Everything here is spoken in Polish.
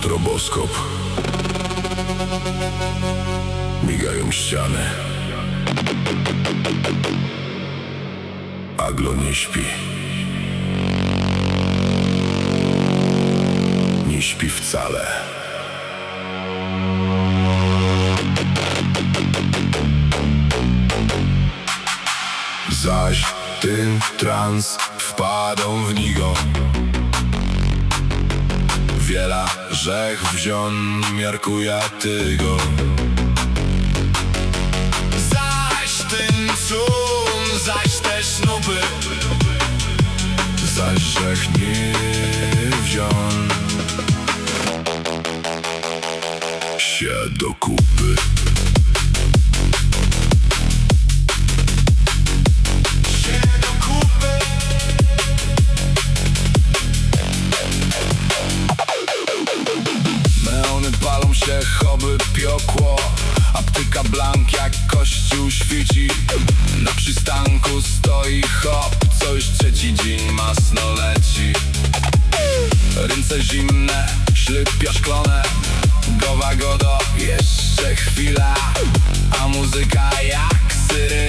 stroboskop. Migają ściany. Aglo nie śpi. Nie śpi wcale. Zaś ten trans wpadą w nigo. Wiela rzech wziąn miarkuja tygo. Zaś ten cun, zaś te sznupy, zaś rzech nie wziąn się do kupy. Palą się choby piokło. Aptyka blank jak kościół świeci. Na przystanku stoi hop, co już trzeci dzień masno leci. Ręce zimne, ślipia szklone. Gowa godo, jeszcze chwila. A muzyka jak syry.